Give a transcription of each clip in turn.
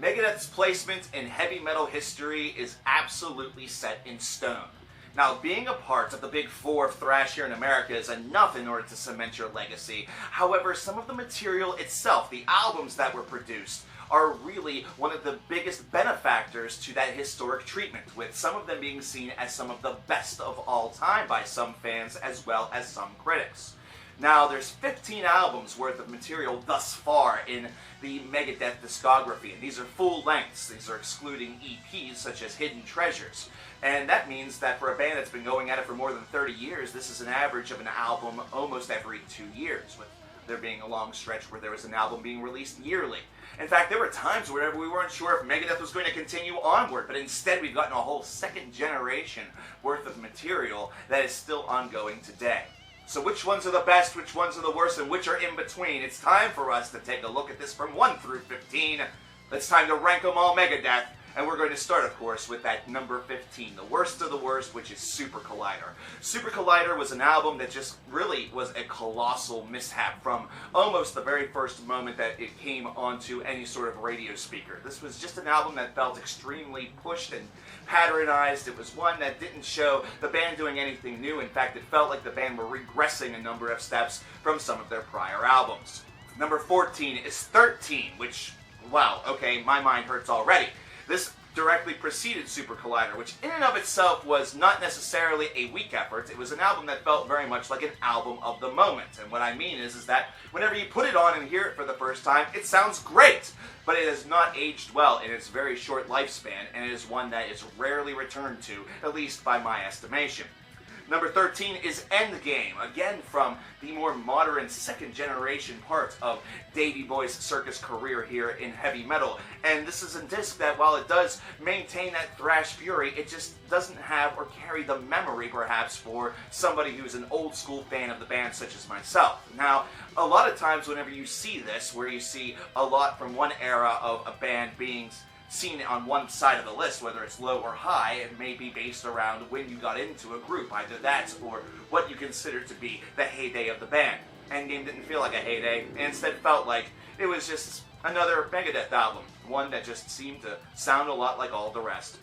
Megadeth's placement in heavy metal history is absolutely set in stone. Now, being a part of the big four of thrash here in America is enough in order to cement your legacy. However, some of the material itself, the albums that were produced, are really one of the biggest benefactors to that historic treatment, with some of them being seen as some of the best of all time by some fans as well as some critics. Now, there's 15 albums worth of material thus far in the Megadeth discography, and these are full lengths. These are excluding EPs such as Hidden Treasures. And that means that for a band that's been going at it for more than 30 years, this is an average of an album almost every 2 years, with there being a long stretch where there was an album being released yearly. In fact, there were times whenever we weren't sure if Megadeth was going to continue onward, but instead we've gotten a whole second generation worth of material that is still ongoing today. So which ones are the best, which ones are the worst, and which are in between? It's time for us to take a look at this from 1 through 15. It's time to rank them all Megadeth. And we're going to start, of course, with that number 15, the worst of the worst, which is Super Collider. Super Collider was an album that just really was a colossal mishap from almost the very first moment that it came onto any sort of radio speaker. This was just an album that felt extremely pushed and patternized. It was one that didn't show the band doing anything new. In fact, it felt like the band were regressing a number of steps from some of their prior albums. Number 14 is 13, which, wow, okay, my mind hurts already. This directly preceded Super Collider, which in and of itself was not necessarily a weak effort. It was an album that felt very much like an album of the moment. And what I mean is that whenever you put it on and hear it for the first time, it sounds great, but it has not aged well in its very short lifespan, and it is one that is rarely returned to, at least by my estimation. Number 13 is Endgame, again from the more modern second generation part of Davey Boy's circus career here in heavy metal. And this is a disc that, while it does maintain that thrash fury, it just doesn't have or carry the memory perhaps for somebody who's an old school fan of the band such as myself. Now, a lot of times whenever you see this, where you see a lot from one era of a band being seen on one side of the list, whether it's low or high, it may be based around when you got into a group, either that or what you consider to be the heyday of the band. Endgame didn't feel like a heyday, and instead felt like it was just another Megadeth album, one that just seemed to sound a lot like all the rest.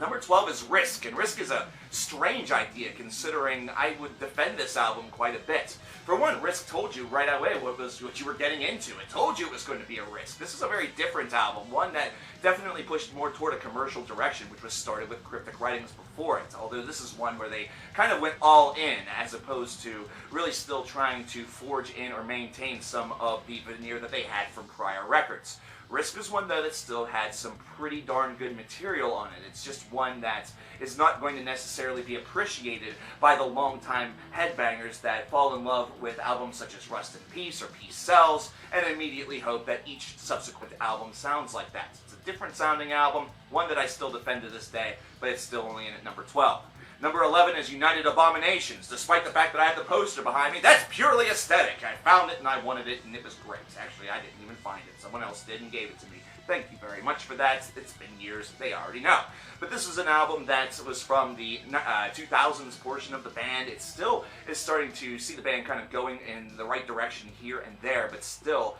Number 12 is Risk, and Risk is a strange idea considering I would defend this album quite a bit. For one, Risk told you right away what you were getting into. It told you it was going to be a risk. This is a very different album, one that definitely pushed more toward a commercial direction, which was started with Cryptic Writings before it, although this is one where they kind of went all in as opposed to really still trying to forge in or maintain some of the veneer that they had from prior records. Risk is one, though, that still had some pretty darn good material on it. It's just one that is not going to necessarily be appreciated by the longtime headbangers that fall in love with albums such as Rust in Peace or Peace Sells and immediately hope that each subsequent album sounds like that. It's a different sounding album, one that I still defend to this day, but it's still only in at number 12. Number 11 is United Abominations. Despite the fact that I have the poster behind me, that's purely aesthetic. I found it and I wanted it and it was great. Actually, I didn't even find it. Someone else did and gave it to me. Thank you very much for that. It's been years. They already know. But this is an album that was from the 2000s portion of the band. It still is starting to see the band kind of going in the right direction here and there, but still,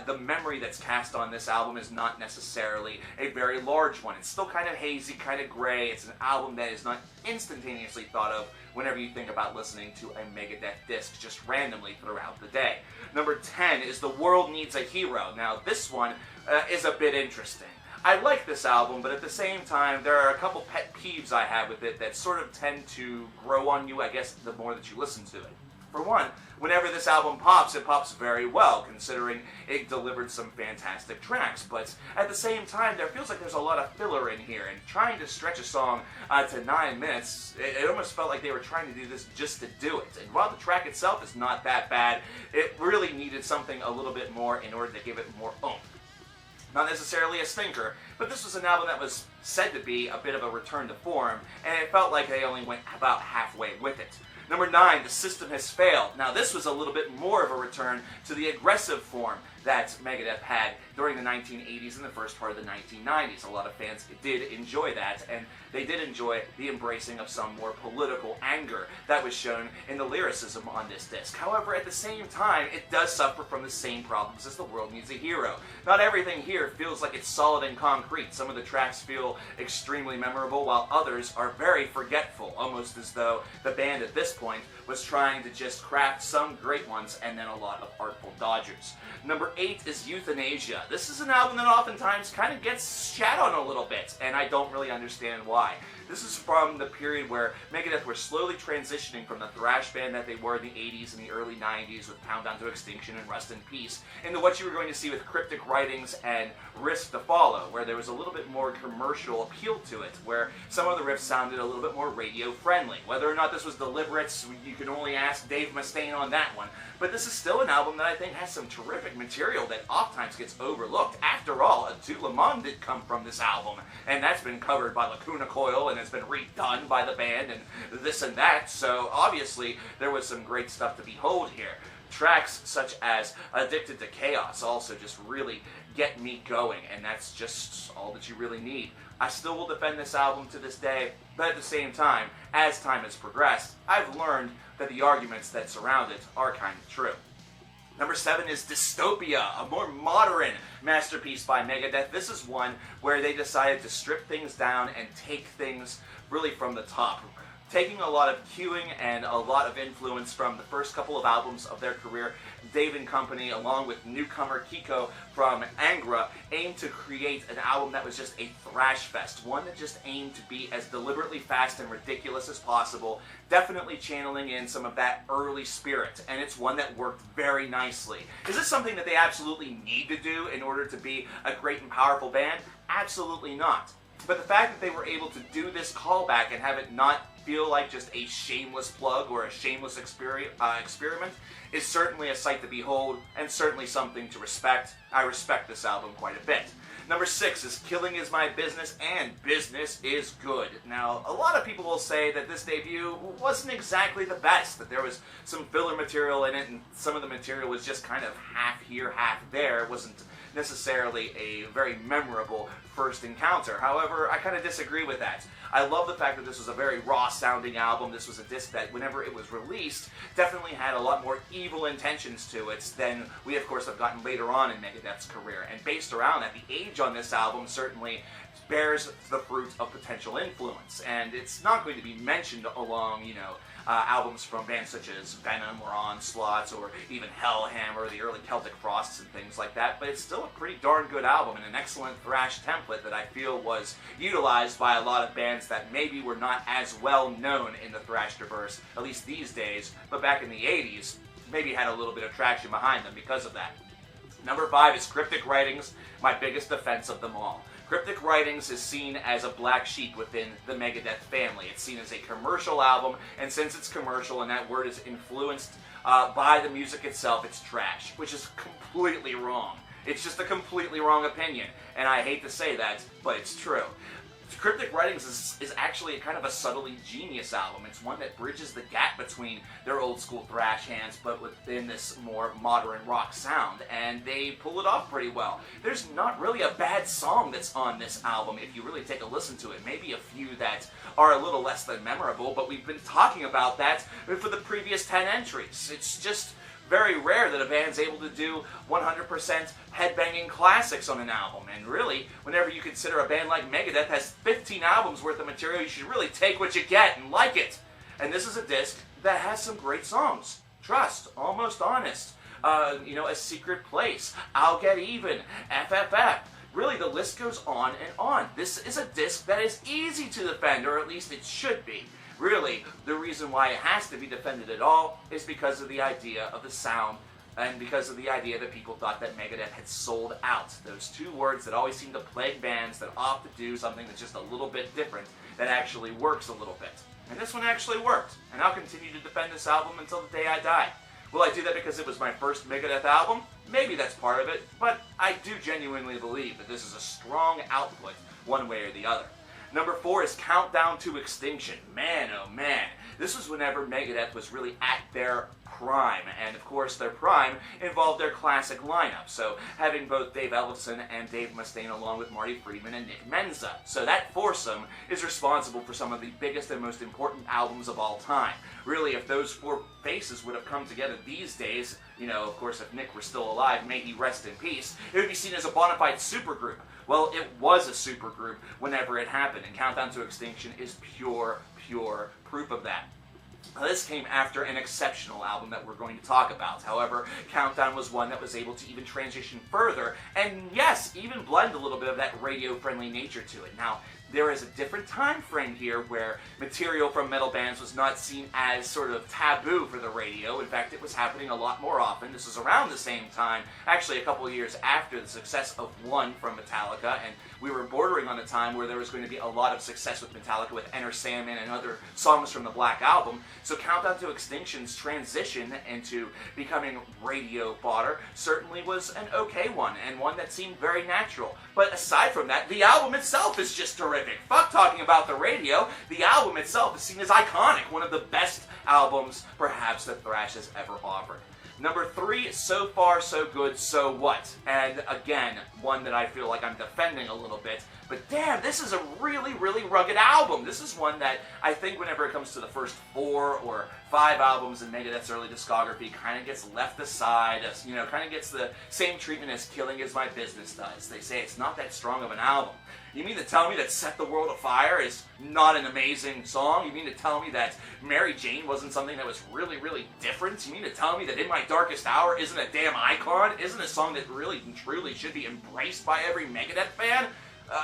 the memory that's cast on this album is not necessarily a very large one. It's still kind of hazy, kind of gray. It's an album that is not instantaneously thought of whenever you think about listening to a Megadeth disc just randomly throughout the day. Number 10 is The World Needs a Hero. Now, this one is a bit interesting. I like this album, but at the same time, there are a couple pet peeves I have with it that sort of tend to grow on you, I guess, the more that you listen to it. For one, whenever this album pops, it pops very well, considering it delivered some fantastic tracks. But at the same time, there feels like there's a lot of filler in here, and trying to stretch a song to 9 minutes, it almost felt like they were trying to do this just to do it. And while the track itself is not that bad, it really needed something a little bit more in order to give it more oomph. Not necessarily a stinker, but this was an album that was said to be a bit of a return to form, and it felt like they only went about halfway with it. Number 9, The System Has Failed. Now this was a little bit more of a return to the aggressive form that Megadeth had during the 1980s and the first part of the 1990s. A lot of fans did enjoy that, and they did enjoy the embracing of some more political anger that was shown in the lyricism on this disc. However, at the same time, it does suffer from the same problems as The World Needs a Hero. Not everything here feels like it's solid and concrete. Some of the tracks feel extremely memorable, while others are very forgetful, almost as though the band at this point was trying to just craft some great ones and then a lot of artful dodgers. Number 8 is Euthanasia. This is an album that oftentimes kind of gets shat on a little bit, and I don't really understand why. This is from the period where Megadeth were slowly transitioning from the thrash band that they were in the 80s and the early 90s with Pound Down to Extinction and Rust in Peace, into what you were going to see with Cryptic Writings and Risk to Follow, where there was a little bit more commercial appeal to it, where some of the riffs sounded a little bit more radio-friendly. Whether or not this was deliberate, you can only ask Dave Mustaine on that one. But this is still an album that I think has some terrific material that oftentimes gets overlooked. After all, A Tout Le Monde did come from this album, and that's been covered by Lacuna Coil and has been redone by the band and this and that, so obviously there was some great stuff to behold here. Tracks such as Addicted to Chaos also just really get me going, and that's just all that you really need. I still will defend this album to this day, but at the same time, as time has progressed, I've learned that the arguments that surround it are kind of true. Number 7 is Dystopia, a more modern masterpiece by Megadeth. This is one where they decided to strip things down and take things really from the top, taking a lot of cueing and a lot of influence from the first couple of albums of their career. Dave and company, along with newcomer Kiko from Angra, aimed to create an album that was just a thrash fest, one that just aimed to be as deliberately fast and ridiculous as possible, definitely channeling in some of that early spirit, and it's one that worked very nicely. Is this something that they absolutely need to do in order to be a great and powerful band? Absolutely not. But the fact that they were able to do this callback and have it not feel like just a shameless plug or a shameless experiment is certainly a sight to behold and certainly something to respect. I respect this album quite a bit. Number 6 is Killing Is My Business, and Business is Good. Now, a lot of people will say that this debut wasn't exactly the best, that there was some filler material in it and some of the material was just kind of half here, half there. It wasn't necessarily a very memorable first encounter. However, I kind of disagree with that. I love the fact that this was a very raw-sounding album. This was a disc that, whenever it was released, definitely had a lot more evil intentions to it than we, of course, have gotten later on in Megadeth's career. And based around that, the age on this album certainly bears the fruit of potential influence. And it's not going to be mentioned along, albums from bands such as Venom or Onslaught or even Hellhammer, the early Celtic Frosts and things like that, but it's still a pretty darn good album and an excellent thrash template that I feel was utilized by a lot of bands that maybe were not as well known in the thrash-diverse, at least these days, but back in the 80s, maybe had a little bit of traction behind them because of that. Number 5 is Cryptic Writings, my biggest defense of them all. Cryptic Writings is seen as a black sheep within the Megadeth family. It's seen as a commercial album, and since it's commercial and that word is influenced by the music itself, it's trash, which is completely wrong. It's just a completely wrong opinion, and I hate to say that, but it's true. Cryptic Writings is actually kind of a subtly genius album. It's one that bridges the gap between their old school thrash hands, but within this more modern rock sound, and they pull it off pretty well. There's not really a bad song that's on this album if you really take a listen to it. Maybe a few that are a little less than memorable, but we've been talking about that for the previous 10 entries. It's just very rare that a band's able to do 100% headbanging classics on an album. And really, whenever you consider a band like Megadeth has 15 albums worth of material, you should really take what you get and like it. And this is a disc that has some great songs. Trust, Almost Honest, A Secret Place, I'll Get Even, FFF. Really, the list goes on and on. This is a disc that is easy to defend, or at least it should be. Really, the reason why it has to be defended at all is because of the idea of the sound and because of the idea that people thought that Megadeth had sold out. Those two words that always seem to plague bands that opt to do something that's just a little bit different, that actually works a little bit. And this one actually worked, and I'll continue to defend this album until the day I die. Will I do that because it was my first Megadeth album? Maybe that's part of it, but I do genuinely believe that this is a strong output one way or the other. Number 4 is Countdown to Extinction. Man, oh man. This was whenever Megadeth was really at their prime, and of course their prime involved their classic lineup, so having both Dave Ellefson and Dave Mustaine along with Marty Friedman and Nick Menza. So that foursome is responsible for some of the biggest and most important albums of all time. Really, if those four faces would have come together these days, you know, of course, if Nick were still alive, may he rest in peace, it would be seen as a bona fide supergroup. Well, it was a supergroup whenever it happened, and Countdown to Extinction is pure proof of that. Now, this came after an exceptional album that we're going to talk about. However, Countdown was one that was able to even transition further, and yes, even blend a little bit of that radio-friendly nature to it. Now, there is a different time frame here where material from metal bands was not seen as sort of taboo for the radio. In fact, it was happening a lot more often. This was around the same time, actually a couple of years after the success of One from Metallica, and we were bordering on a time where there was going to be a lot of success with Metallica with Enter Sandman and other songs from the Black Album. So Countdown to Extinction's transition into becoming radio fodder certainly was an okay one, and one that seemed very natural. But aside from that, the album itself is just terrific. Fuck talking about the radio, the album itself is seen as iconic, one of the best albums perhaps that thrash has ever offered. Number 3, So Far So Good, So What? And again, one that I feel like I'm defending a little bit, but damn, this is a really rugged album. This is one that I think whenever it comes to the first 4 or 5 albums in Megadeth's early discography kind of gets left aside, as, you know, kind of gets the same treatment as Killing Is My Business does. They say it's not that strong of an album. You mean to tell me that Set the World Afire is not an amazing song? You mean to tell me that Mary Jane wasn't something that was really different? You mean to tell me that In My Darkest Hour isn't a damn icon? Isn't a song that really and truly should be embraced by every Megadeth fan?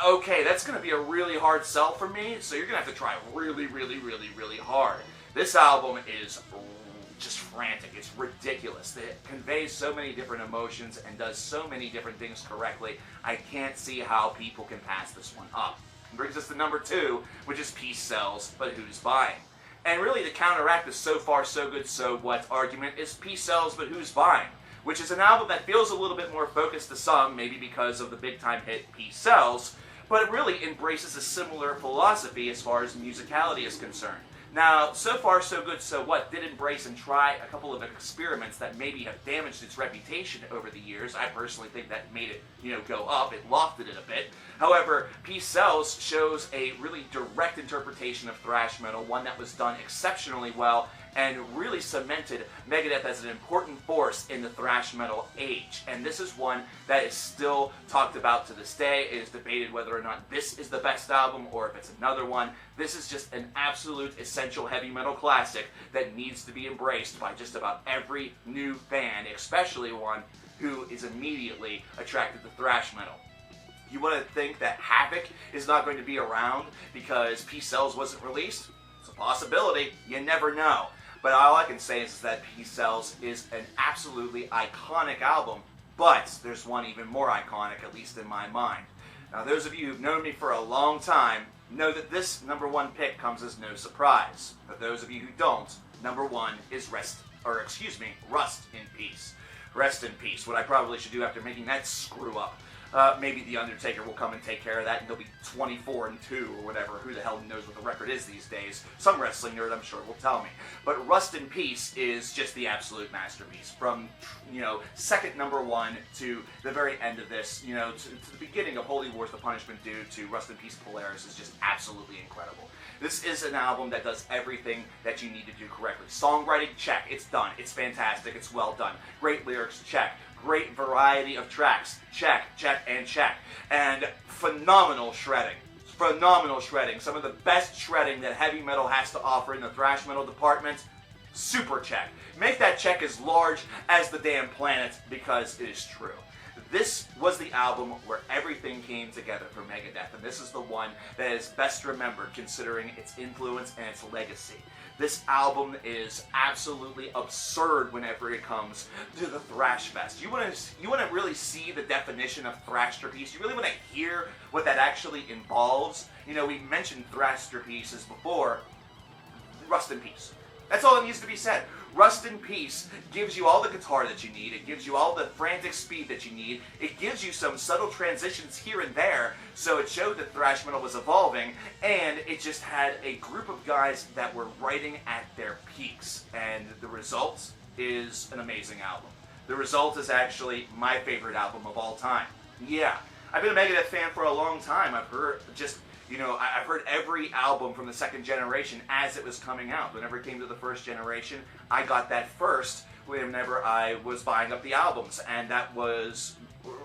Okay, that's going to be a really hard sell for me, so you're going to have to try really hard. This album is just frantic. It's ridiculous. It conveys so many different emotions and does so many different things correctly. I can't see how people can pass this one up. It brings us to number 2, which is Peace Sells, but Who's Buying? And really to counteract the So Far So Good So What argument is Peace Sells, but Who's Buying? Which is an album that feels a little bit more focused to some, maybe because of the big time hit Peace Sells, but it really embraces a similar philosophy as far as musicality is concerned. Now, So Far So Good So What did embrace and try a couple of experiments that maybe have damaged its reputation over the years. I personally think that made it, go up. It lofted it a bit. However, Peace Sells shows a really direct interpretation of thrash metal, one that was done exceptionally well and really cemented Megadeth as an important force in the thrash metal age. And this is one that is still talked about to this day. It is debated whether or not this is the best album or if it's another one. This is just an absolute essential heavy metal classic that needs to be embraced by just about every new fan, especially one who is immediately attracted to thrash metal. You want to think that Havoc is not going to be around because Peace Sells wasn't released? It's a possibility. You never know. But all I can say is that Peace Sells is an absolutely iconic album, but there's one even more iconic, at least in my mind. Now, those of you who've known me for a long time know that this number 1 pick comes as no surprise. But those of you who don't, number 1 is Rust in Peace. Rest in Peace. What I probably should do after making that screw up. Maybe The Undertaker will come and take care of that, and they'll be 24-2 or whatever. Who the hell knows what the record is these days? Some wrestling nerd, I'm sure, will tell me. But Rust in Peace is just the absolute masterpiece. From, second number 1 to the very end of this, to the beginning of Holy War's The Punishment Due to Rust in Peace Polaris is just absolutely incredible. This is an album that does everything that you need to do correctly. Songwriting, check. It's done. It's fantastic. It's well done. Great lyrics, check. Great variety of tracks, check, and check. And phenomenal shredding. Phenomenal shredding. Some of the best shredding that heavy metal has to offer in the thrash metal department. Super check. Make that check as large as the damn planet, because it is true. This was the album where everything came together for Megadeth, and this is the one that is best remembered considering its influence and its legacy. This album is absolutely absurd whenever it comes to the thrash fest. You want to really see the definition of thrashterpiece. You really want to hear what that actually involves. We mentioned thrashterpieces before. Rust in Peace. That's all that needs to be said. Rust in Peace gives you all the guitar that you need. It gives you all the frantic speed that you need. It gives you some subtle transitions here and there, so it showed that thrash metal was evolving, and it just had a group of guys that were writing at their peaks. And the results? is an amazing album. The Result is actually my favorite album of all time. Yeah, I've been a Megadeth fan for a long time. I've heard I've heard every album from the second generation as it was coming out. Whenever it came to the first generation, I got that first whenever I was buying up the albums, and that was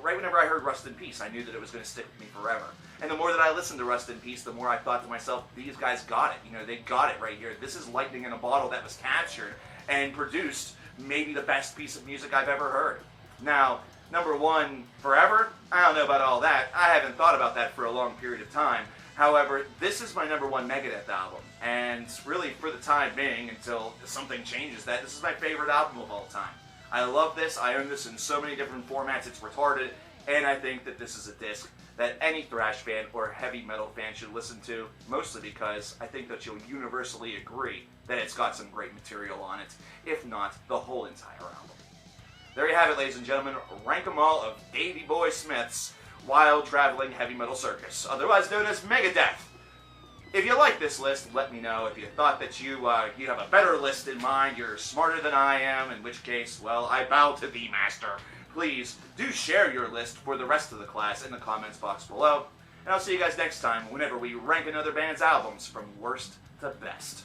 right whenever I heard Rust in Peace. I knew that it was going to stick with me forever. And the more that I listened to Rust in Peace, the more I thought to myself, these guys got it. They got it right here. This is lightning in a bottle that was captured and produced maybe the best piece of music I've ever heard. Now, number one forever? I don't know about all that. I haven't thought about that for a long period of time. However, this is my number one Megadeth album, and really for the time being, until something changes that, this is my favorite album of all time. I love this. I own this in so many different formats, it's retarded, and I think that this is a disc that any thrash fan or heavy metal fan should listen to, mostly because I think that you'll universally agree that it's got some great material on it, if not the whole entire album. There you have it, ladies and gentlemen. Rank 'em all of Davey Boy Smith's Wild Traveling Heavy Metal Circus, otherwise known as Megadeth. If you like this list, let me know. If you thought that you have a better list in mind, you're smarter than I am, in which case, well, I bow to thee, master. Please do share your list for the rest of the class in the comments box below. And I'll see you guys next time whenever we rank another band's albums from worst to best.